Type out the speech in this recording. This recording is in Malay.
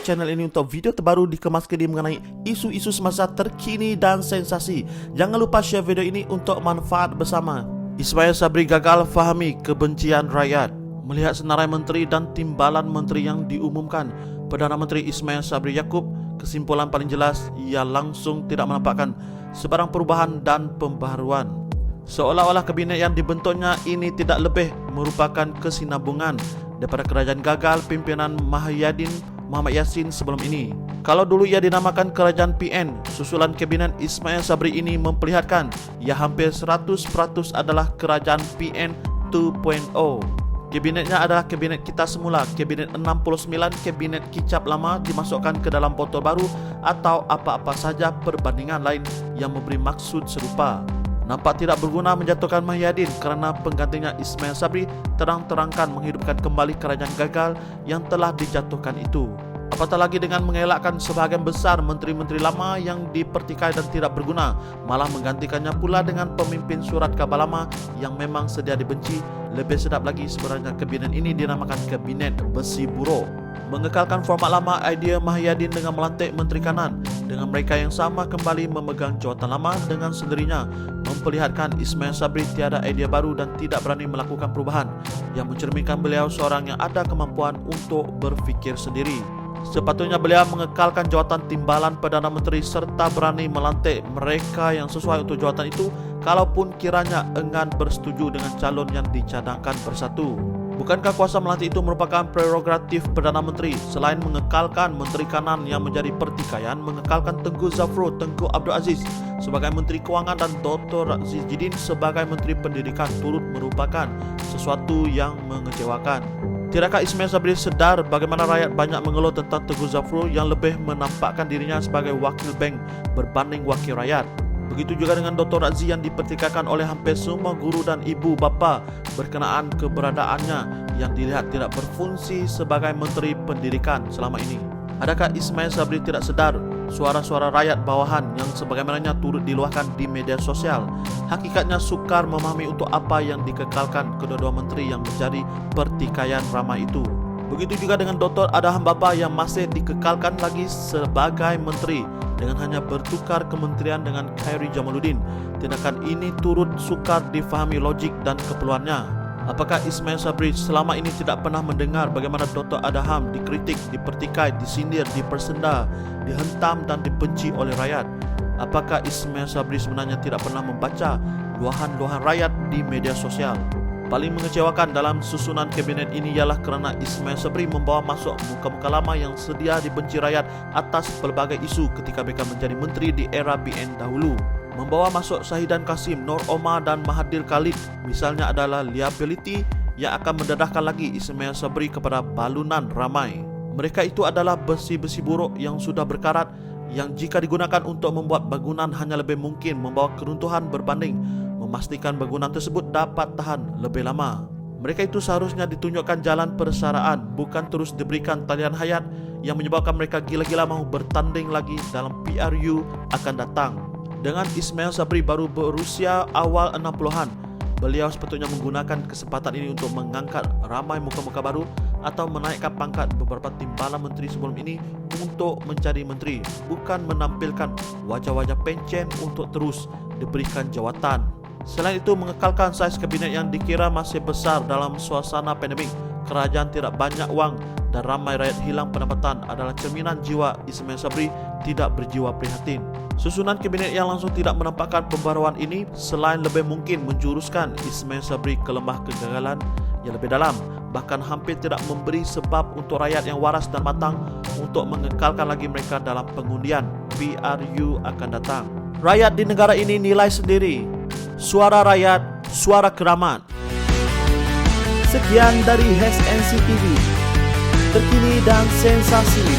channel ini untuk video terbaru dikemas kini mengenai isu-isu semasa terkini dan sensasi. Jangan lupa share video ini untuk manfaat bersama. Ismail Sabri gagal fahami kebencian rakyat. Melihat senarai menteri dan timbalan menteri yang diumumkan, Perdana Menteri Ismail Sabri Yaakob, kesimpulan paling jelas ia langsung tidak menampakkan sebarang perubahan dan pembaharuan. Seolah-olah kabinet yang dibentuknya ini tidak lebih merupakan kesinambungan daripada kerajaan gagal pimpinan Mahyadin Muhammad Yassin sebelum ini. Kalau dulu ia dinamakan kerajaan PN, susulan kabinet Ismail Sabri ini memperlihatkan ia hampir 100% adalah kerajaan PN 2.0. Kabinetnya adalah kabinet kita semula, kabinet 69, kabinet kicap lama dimasukkan ke dalam botol baru atau apa-apa saja perbandingan lain yang memberi maksud serupa. Nampak tidak berguna menjatuhkan Mahyadin kerana penggantinya Ismail Sabri terang-terangkan menghidupkan kembali kerajaan gagal yang telah dijatuhkan itu. Apatah lagi dengan mengelakkan sebahagian besar menteri-menteri lama yang dipertikai dan tidak berguna, malah menggantikannya pula dengan pemimpin surat khabar lama yang memang sedia dibenci. Lebih sedap lagi sebenarnya kabinet ini dinamakan kabinet besi buruk. Mengekalkan format lama idea Mahyadin dengan melantik menteri kanan dengan mereka yang sama kembali memegang jawatan lama dengan sendirinya memperlihatkan Ismail Sabri tiada idea baru dan tidak berani melakukan perubahan yang mencerminkan beliau seorang yang ada kemampuan untuk berfikir sendiri. Sepatutnya beliau mengekalkan jawatan timbalan Perdana Menteri serta berani melantik mereka yang sesuai untuk jawatan itu kalaupun kiranya enggan bersetuju dengan calon yang dicadangkan bersatu. Bukankah kuasa melantik itu merupakan prerogatif Perdana Menteri? Selain mengekalkan Menteri Kanan yang menjadi pertikaian, mengekalkan Tengku Zafrul Tengku Abdul Aziz sebagai Menteri Kewangan dan Dr. Aziz Jidin sebagai Menteri Pendidikan turut merupakan sesuatu yang mengecewakan. Tidakkah Ismail Sabri sedar bagaimana rakyat banyak mengeluh tentang Tengku Zafrul yang lebih menampakkan dirinya sebagai wakil bank berbanding wakil rakyat? Begitu juga dengan Dr. Aziz yang dipertikaikan oleh hampir semua guru dan ibu bapa berkenaan keberadaannya yang dilihat tidak berfungsi sebagai Menteri Pendidikan selama ini. Adakah Ismail Sabri tidak sedar suara-suara rakyat bawahan yang sebagaimananya turut diluahkan di media sosial hakikatnya sukar memahami untuk apa yang dikekalkan kedua-dua menteri yang menjadi pertikaian ramai itu? Begitu juga dengan Dr. Adham Baba yang masih dikekalkan lagi sebagai menteri dengan hanya bertukar kementerian dengan Khairi Jamaluddin. Tindakan ini turut sukar difahami logik dan keperluannya. Apakah Ismail Sabri selama ini tidak pernah mendengar bagaimana Dr. Adham dikritik, dipertikai, disindir, dipersenda, dihentam dan dibenci oleh rakyat? Apakah Ismail Sabri sebenarnya tidak pernah membaca luahan-luahan rakyat di media sosial? Paling mengecewakan dalam susunan kabinet ini ialah kerana Ismail Sabri membawa masuk muka-muka lama yang sedia dibenci rakyat atas pelbagai isu ketika mereka menjadi menteri di era BN dahulu. Membawa masuk Syahidan Kasim, Nur Omar dan Mahathir Khalid misalnya adalah liability yang akan mendedahkan lagi Ismail Sabri kepada balunan ramai. Mereka itu adalah besi-besi buruk yang sudah berkarat yang jika digunakan untuk membuat bangunan hanya lebih mungkin membawa keruntuhan berbanding memastikan bangunan tersebut dapat tahan lebih lama. Mereka itu seharusnya ditunjukkan jalan persaraan, bukan terus diberikan talian hayat yang menyebabkan mereka gila-gila mahu bertanding lagi dalam PRU akan datang. Dengan Ismail Sabri baru berusia awal 60-an, beliau sepatutnya menggunakan kesempatan ini untuk mengangkat ramai muka-muka baru atau menaikkan pangkat beberapa timbalan menteri sebelum ini untuk menjadi menteri, bukan menampilkan wajah-wajah pencen untuk terus diberikan jawatan. Selain itu, mengekalkan saiz kabinet yang dikira masih besar dalam suasana pandemik, kerajaan tidak banyak wang dan ramai rakyat hilang pendapatan adalah cerminan jiwa Ismail Sabri tidak berjiwa prihatin. Susunan kabinet yang langsung tidak menampakkan pembaruan ini selain lebih mungkin menjuruskan Ismail Sabri ke lembah kegagalan yang lebih dalam, bahkan hampir tidak memberi sebab untuk rakyat yang waras dan matang untuk mengekalkan lagi mereka dalam pengundian PRU akan datang. Rakyat di negara ini nilai sendiri. Suara rakyat, suara keramat. Sekian dari HSNC TV, terkini dan sensasi.